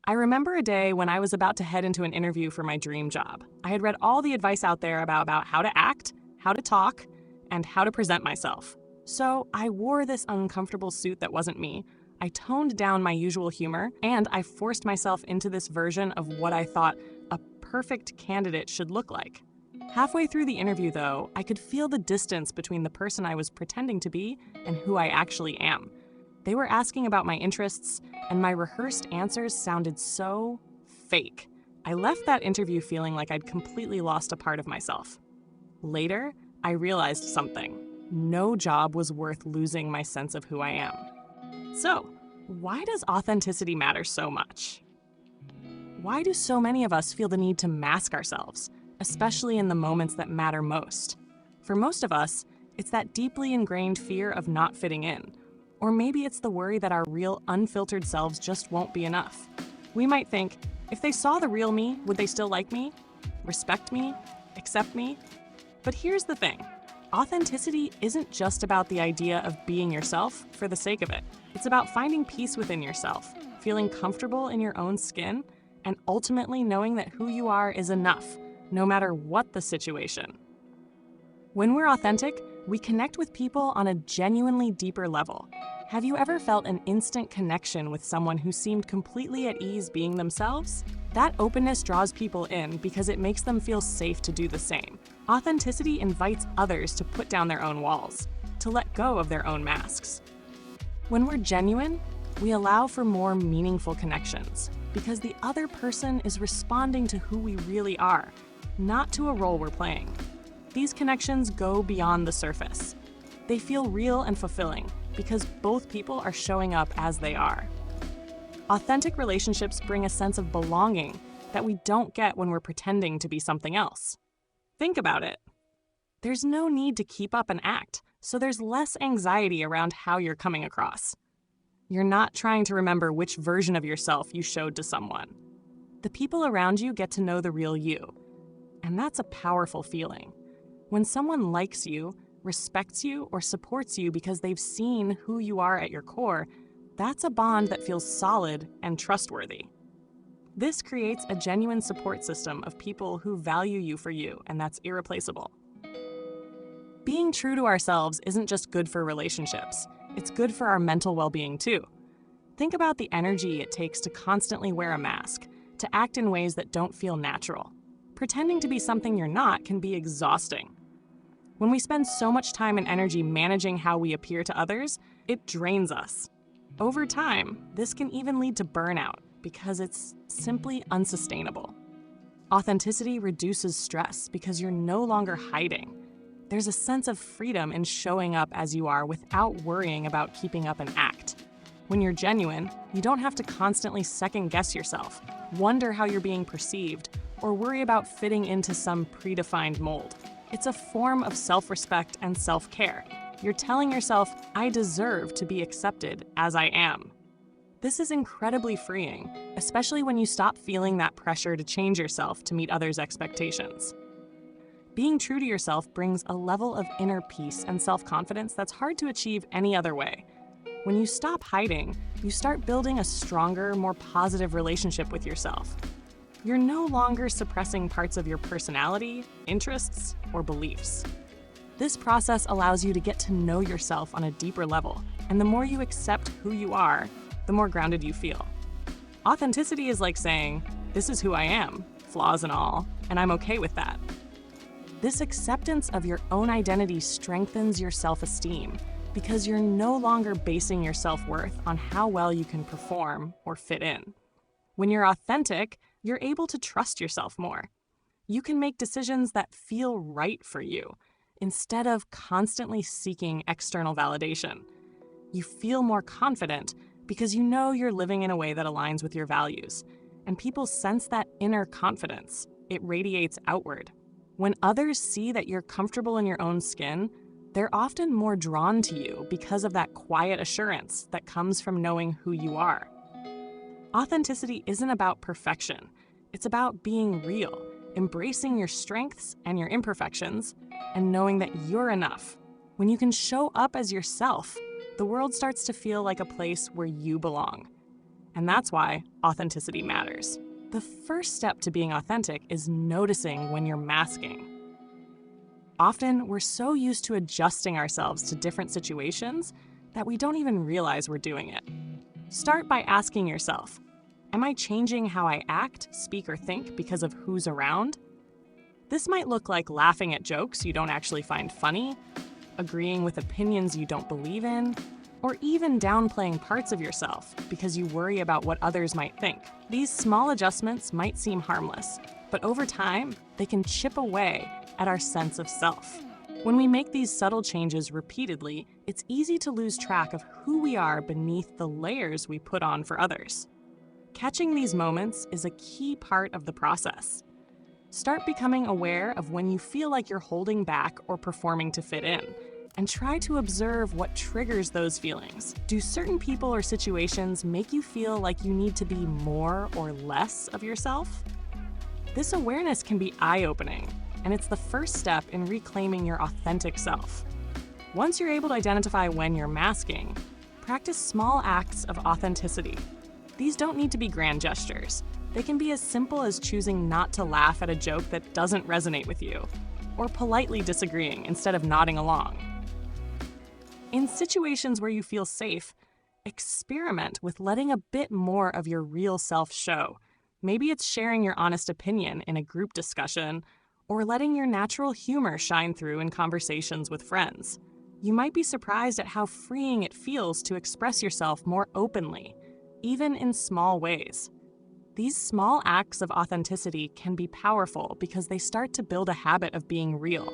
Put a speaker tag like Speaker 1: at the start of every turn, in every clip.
Speaker 1: I remember a day when I was about to head into an interview for my dream job. I had read all the advice out there about how to act, how to talk, and how to present myself. So I wore this uncomfortable suit that wasn't me. I toned down my usual humor, and I forced myself into this version of what I thought a perfect candidate should look like. Halfway through the interview, though, I could feel the distance between the person I was pretending to be and who I actually am. They were asking about my interests, and my rehearsed answers sounded so fake. I left that interview feeling like I'd completely lost a part of myself. Later, I realized something. No job was worth losing my sense of who I am. So, why does authenticity matter so much? Why do so many of us feel the need to mask ourselves, especially in the moments that matter most? For most of us, it's that deeply ingrained fear of not fitting in. Or maybe it's the worry that our real, unfiltered selves just won't be enough. We might think, if they saw the real me, would they still like me, respect me, accept me? But here's the thing. Authenticity isn't just about the idea of being yourself for the sake of it. It's about finding peace within yourself, feeling comfortable in your own skin, and ultimately knowing that who you are is enough, no matter what the situation. When we're authentic, we connect with people on a genuinely deeper level. Have you ever felt an instant connection with someone who seemed completely at ease being themselves? That openness draws people in because it makes them feel safe to do the same. Authenticity invites others to put down their own walls, to let go of their own masks. When we're genuine, we allow for more meaningful connections because the other person is responding to who we really are, not to a role we're playing. These connections go beyond the surface. They feel real and fulfilling because both people are showing up as they are. Authentic relationships bring a sense of belonging that we don't get when we're pretending to be something else. Think about it. There's no need to keep up an act, so there's less anxiety around how you're coming across. You're not trying to remember which version of yourself you showed to someone. The people around you get to know the real you, and that's a powerful feeling. When someone likes you, respects you, or supports you because they've seen who you are at your core, that's a bond that feels solid and trustworthy. This creates a genuine support system of people who value you for you, and that's irreplaceable. Being true to ourselves isn't just good for relationships, it's good for our mental well-being too. Think about the energy it takes to constantly wear a mask, to act in ways that don't feel natural. Pretending to be something you're not can be exhausting. When we spend so much time and energy managing how we appear to others, it drains us. Over time, this can even lead to burnout because it's simply unsustainable. Authenticity reduces stress because you're no longer hiding. There's a sense of freedom in showing up as you are without worrying about keeping up an act. When you're genuine, you don't have to constantly second-guess yourself, wonder how you're being perceived, or worry about fitting into some predefined mold. It's a form of self-respect and self-care. You're telling yourself, I deserve to be accepted as I am. This is incredibly freeing, especially when you stop feeling that pressure to change yourself to meet others' expectations. Being true to yourself brings a level of inner peace and self-confidence that's hard to achieve any other way. When you stop hiding, you start building a stronger, more positive relationship with yourself. You're no longer suppressing parts of your personality, interests, or beliefs. This process allows you to get to know yourself on a deeper level, and the more you accept who you are, the more grounded you feel. Authenticity is like saying, this is who I am, flaws and all, and I'm okay with that. This acceptance of your own identity strengthens your self-esteem because you're no longer basing your self-worth on how well you can perform or fit in. When you're authentic, you're able to trust yourself more. You can make decisions that feel right for you instead of constantly seeking external validation. You feel more confident because you know you're living in a way that aligns with your values, and people sense that inner confidence. It radiates outward. When others see that you're comfortable in your own skin, they're often more drawn to you because of that quiet assurance that comes from knowing who you are. Authenticity isn't about perfection. It's about being real, embracing your strengths and your imperfections, and knowing that you're enough. When you can show up as yourself, the world starts to feel like a place where you belong. And that's why authenticity matters. The first step to being authentic is noticing when you're masking. Often, we're so used to adjusting ourselves to different situations that we don't even realize we're doing it. Start by asking yourself, am I changing how I act, speak, or think because of who's around? This might look like laughing at jokes you don't actually find funny, agreeing with opinions you don't believe in, or even downplaying parts of yourself because you worry about what others might think. These small adjustments might seem harmless, but over time, they can chip away at our sense of self. When we make these subtle changes repeatedly, it's easy to lose track of who we are beneath the layers we put on for others. Catching these moments is a key part of the process. Start becoming aware of when you feel like you're holding back or performing to fit in, and try to observe what triggers those feelings. Do certain people or situations make you feel like you need to be more or less of yourself? This awareness can be eye-opening, and it's the first step in reclaiming your authentic self. Once you're able to identify when you're masking, practice small acts of authenticity. These don't need to be grand gestures. They can be as simple as choosing not to laugh at a joke that doesn't resonate with you, or politely disagreeing instead of nodding along. In situations where you feel safe, experiment with letting a bit more of your real self show. Maybe it's sharing your honest opinion in a group discussion, or letting your natural humor shine through in conversations with friends. You might be surprised at how freeing it feels to express yourself more openly, even in small ways. These small acts of authenticity can be powerful because they start to build a habit of being real.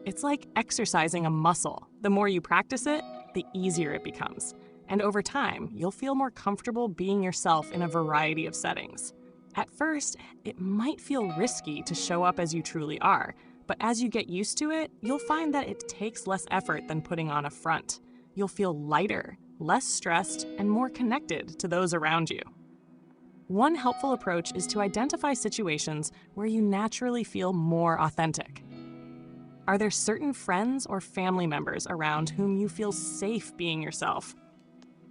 Speaker 1: It's like exercising a muscle. The more you practice it, the easier it becomes. And over time, you'll feel more comfortable being yourself in a variety of settings. At first, it might feel risky to show up as you truly are, but as you get used to it, you'll find that it takes less effort than putting on a front. You'll feel lighter, less stressed, and more connected to those around you. One helpful approach is to identify situations where you naturally feel more authentic. Are there certain friends or family members around whom you feel safe being yourself?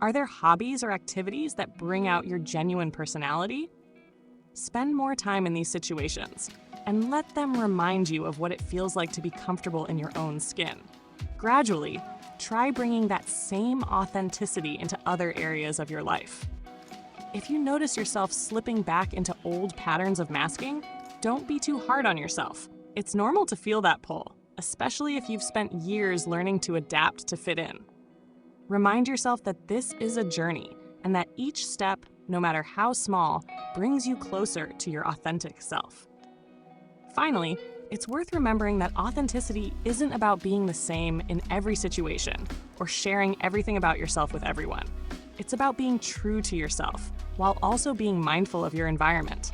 Speaker 1: Are there hobbies or activities that bring out your genuine personality? Spend more time in these situations and let them remind you of what it feels like to be comfortable in your own skin. Gradually, try bringing that same authenticity into other areas of your life. If you notice yourself slipping back into old patterns of masking, don't be too hard on yourself. It's normal to feel that pull, especially if you've spent years learning to adapt to fit in. Remind yourself that this is a journey and that each step, no matter how small, brings you closer to your authentic self. Finally, it's worth remembering that authenticity isn't about being the same in every situation or sharing everything about yourself with everyone. It's about being true to yourself while also being mindful of your environment.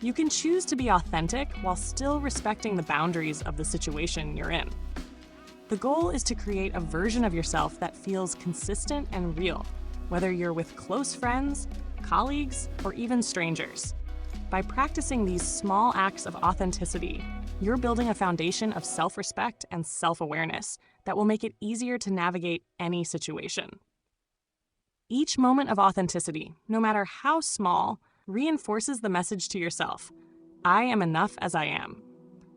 Speaker 1: You can choose to be authentic while still respecting the boundaries of the situation you're in. The goal is to create a version of yourself that feels consistent and real, whether you're with close friends, colleagues, or even strangers. By practicing these small acts of authenticity, you're building a foundation of self-respect and self-awareness that will make it easier to navigate any situation. Each moment of authenticity, no matter how small, reinforces the message to yourself, I am enough as I am.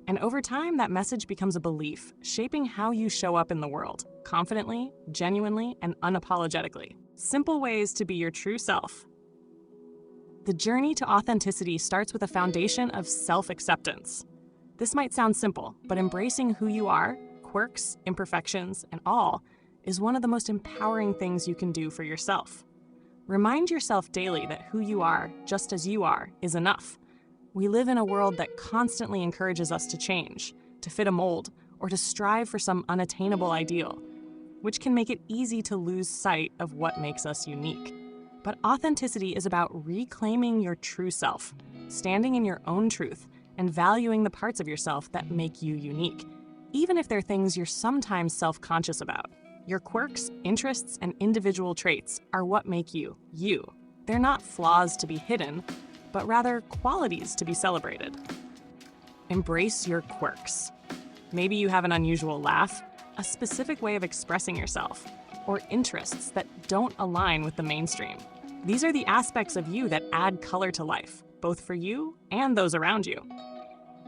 Speaker 1: And over time, that message becomes a belief, shaping how you show up in the world, confidently, genuinely, and unapologetically. Simple ways to be your true self. The journey to authenticity starts with a foundation of self-acceptance. This might sound simple, but embracing who you are, quirks, imperfections, and all, is one of the most empowering things you can do for yourself. Remind yourself daily that who you are, just as you are, is enough. We live in a world that constantly encourages us to change, to fit a mold, or to strive for some unattainable ideal, which can make it easy to lose sight of what makes us unique. But authenticity is about reclaiming your true self, standing in your own truth, and valuing the parts of yourself that make you unique, even if they're things you're sometimes self-conscious about. Your quirks, interests, and individual traits are what make you, you. They're not flaws to be hidden, but rather qualities to be celebrated. Embrace your quirks. Maybe you have an unusual laugh, a specific way of expressing yourself, or interests that don't align with the mainstream. These are the aspects of you that add color to life, both for you and those around you.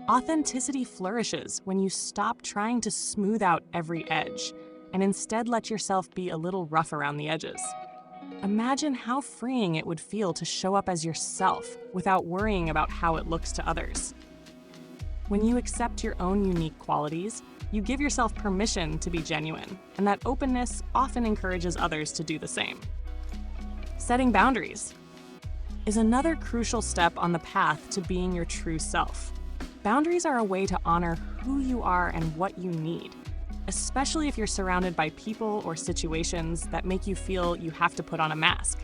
Speaker 1: Authenticity flourishes when you stop trying to smooth out every edge and instead let yourself be a little rough around the edges. Imagine how freeing it would feel to show up as yourself without worrying about how it looks to others. When you accept your own unique qualities, you give yourself permission to be genuine, and that openness often encourages others to do the same. Setting boundaries is another crucial step on the path to being your true self. Boundaries are a way to honor who you are and what you need, especially if you're surrounded by people or situations that make you feel you have to put on a mask.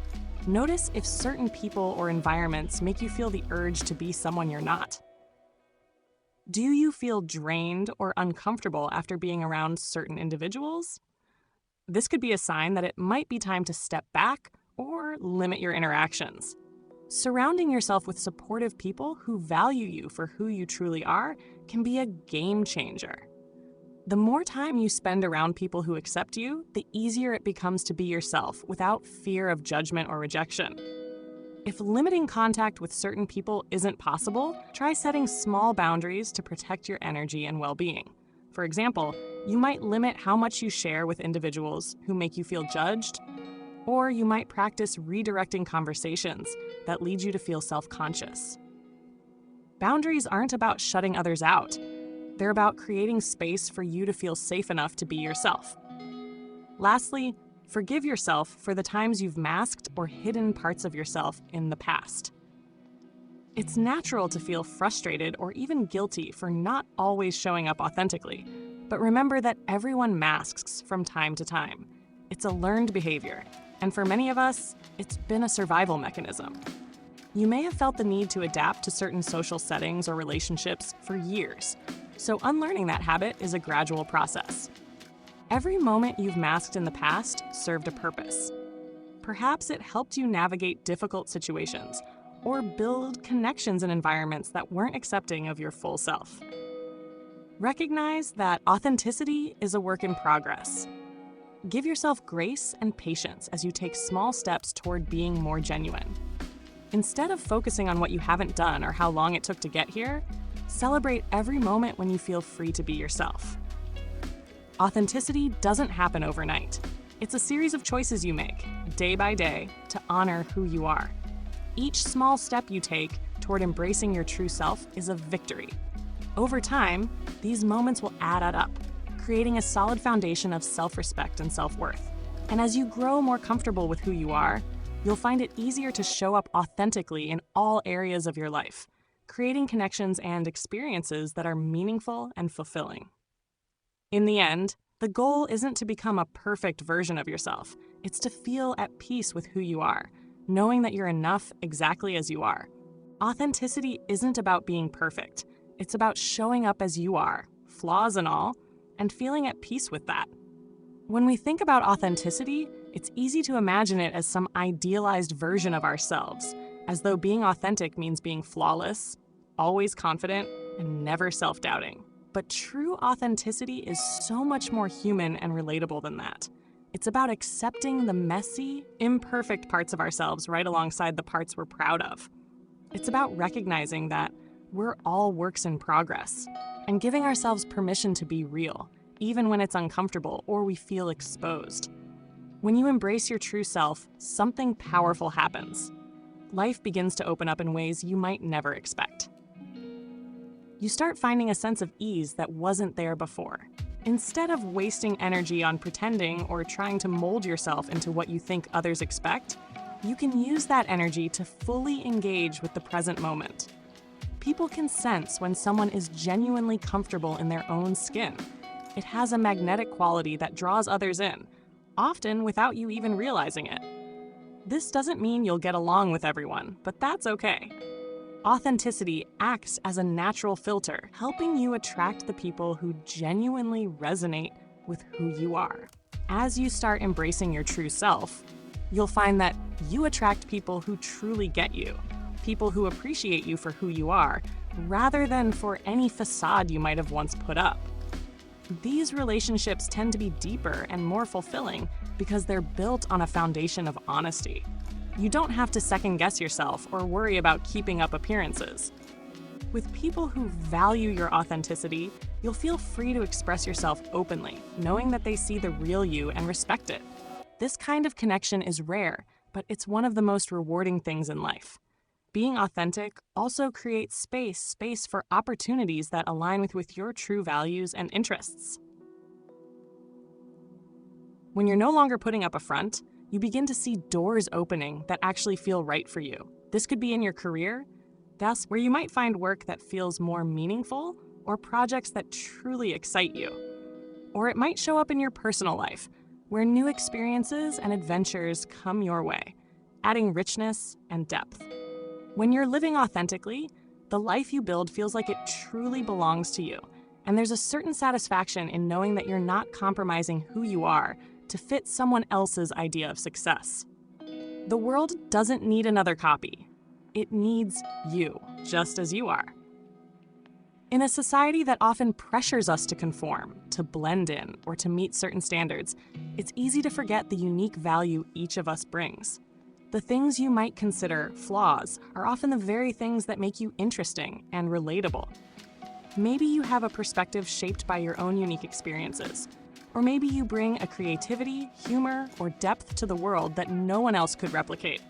Speaker 1: Notice if certain people or environments make you feel the urge to be someone you're not. Do you feel drained or uncomfortable after being around certain individuals? This could be a sign that it might be time to step back or limit your interactions. Surrounding yourself with supportive people who value you for who you truly are can be a game changer. The more time you spend around people who accept you, the easier it becomes to be yourself without fear of judgment or rejection. If limiting contact with certain people isn't possible, try setting small boundaries to protect your energy and well-being. For example, you might limit how much you share with individuals who make you feel judged, or you might practice redirecting conversations that lead you to feel self-conscious. Boundaries aren't about shutting others out. They're about creating space for you to feel safe enough to be yourself. Lastly, forgive yourself for the times you've masked or hidden parts of yourself in the past. It's natural to feel frustrated or even guilty for not always showing up authentically, but remember that everyone masks from time to time. It's a learned behavior, and for many of us, it's been a survival mechanism. You may have felt the need to adapt to certain social settings or relationships for years, so unlearning that habit is a gradual process. Every moment you've masked in the past served a purpose. Perhaps it helped you navigate difficult situations or build connections in environments that weren't accepting of your full self. Recognize that authenticity is a work in progress. Give yourself grace and patience as you take small steps toward being more genuine. Instead of focusing on what you haven't done or how long it took to get here, celebrate every moment when you feel free to be yourself. Authenticity doesn't happen overnight. It's a series of choices you make, day by day, to honor who you are. Each small step you take toward embracing your true self is a victory. Over time, these moments will add up, creating a solid foundation of self-respect and self-worth. And as you grow more comfortable with who you are, you'll find it easier to show up authentically in all areas of your life, creating connections and experiences that are meaningful and fulfilling. In the end, the goal isn't to become a perfect version of yourself. It's to feel at peace with who you are, knowing that you're enough exactly as you are. Authenticity isn't about being perfect. It's about showing up as you are, flaws and all, and feeling at peace with that. When we think about authenticity, it's easy to imagine it as some idealized version of ourselves, as though being authentic means being flawless, always confident, and never self-doubting. But true authenticity is so much more human and relatable than that. It's about accepting the messy, imperfect parts of ourselves right alongside the parts we're proud of. It's about recognizing that we're all works in progress and giving ourselves permission to be real, even when it's uncomfortable or we feel exposed. When you embrace your true self, something powerful happens. Life begins to open up in ways you might never expect. You start finding a sense of ease that wasn't there before. Instead of wasting energy on pretending or trying to mold yourself into what you think others expect, you can use that energy to fully engage with the present moment. People can sense when someone is genuinely comfortable in their own skin. It has a magnetic quality that draws others in, often without you even realizing it. This doesn't mean you'll get along with everyone, but that's okay. Authenticity acts as a natural filter, helping you attract the people who genuinely resonate with who you are. As you start embracing your true self, you'll find that you attract people who truly get you, people who appreciate you for who you are, rather than for any facade you might have once put up. These relationships tend to be deeper and more fulfilling because they're built on a foundation of honesty. You don't have to second-guess yourself or worry about keeping up appearances. With people who value your authenticity, you'll feel free to express yourself openly, knowing that they see the real you and respect it. This kind of connection is rare, but it's one of the most rewarding things in life. Being authentic also creates space for opportunities that align with your true values and interests. When you're no longer putting up a front, you begin to see doors opening that actually feel right for you. This could be in your career, thus where you might find work that feels more meaningful or projects that truly excite you. Or it might show up in your personal life, where new experiences and adventures come your way, adding richness and depth. When you're living authentically, the life you build feels like it truly belongs to you, and there's a certain satisfaction in knowing that you're not compromising who you are to fit someone else's idea of success. The world doesn't need another copy. It needs you, just as you are. In a society that often pressures us to conform, to blend in, or to meet certain standards, it's easy to forget the unique value each of us brings. The things you might consider flaws are often the very things that make you interesting and relatable. Maybe you have a perspective shaped by your own unique experiences, or maybe you bring a creativity, humor, or depth to the world that no one else could replicate.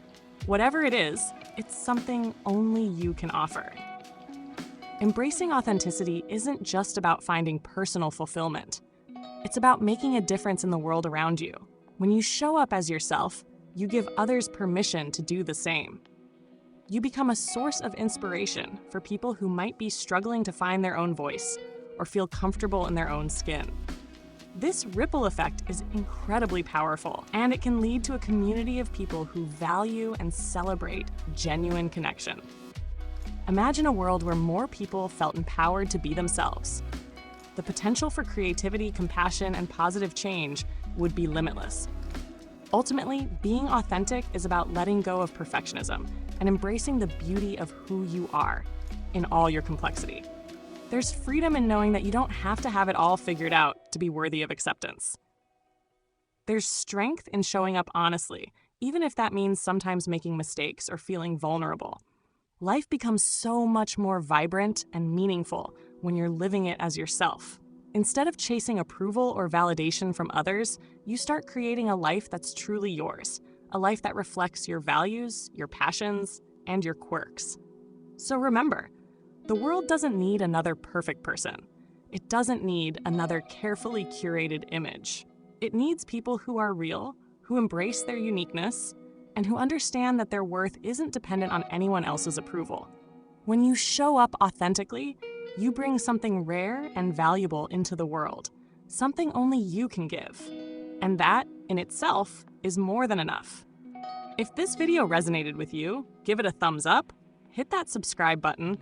Speaker 1: Whatever it is, it's something only you can offer. Embracing authenticity isn't just about finding personal fulfillment. It's about making a difference in the world around you. When you show up as yourself, you give others permission to do the same. You become a source of inspiration for people who might be struggling to find their own voice or feel comfortable in their own skin. This ripple effect is incredibly powerful, and it can lead to a community of people who value and celebrate genuine connection. Imagine a world where more people felt empowered to be themselves. The potential for creativity, compassion, and positive change would be limitless. Ultimately, being authentic is about letting go of perfectionism and embracing the beauty of who you are in all your complexity. There's freedom in knowing that you don't have to have it all figured out to be worthy of acceptance. There's strength in showing up honestly, even if that means sometimes making mistakes or feeling vulnerable. Life becomes so much more vibrant and meaningful when you're living it as yourself. Instead of chasing approval or validation from others, you start creating a life that's truly yours, a life that reflects your values, your passions, and your quirks. So remember, the world doesn't need another perfect person. It doesn't need another carefully curated image. It needs people who are real, who embrace their uniqueness, and who understand that their worth isn't dependent on anyone else's approval. When you show up authentically, you bring something rare and valuable into the world, something only you can give. And that, in itself, is more than enough. If this video resonated with you, give it a thumbs up, hit that subscribe button,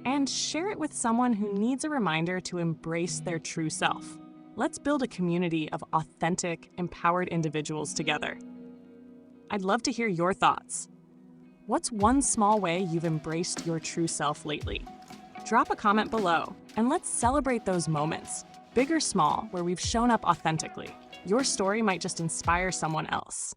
Speaker 1: and share it with someone who needs a reminder to embrace their true self. Let's build a community of authentic, empowered individuals together. I'd love to hear your thoughts. What's one small way you've embraced your true self lately? Drop a comment below, and let's celebrate those moments, big or small, where we've shown up authentically. Your story might just inspire someone else.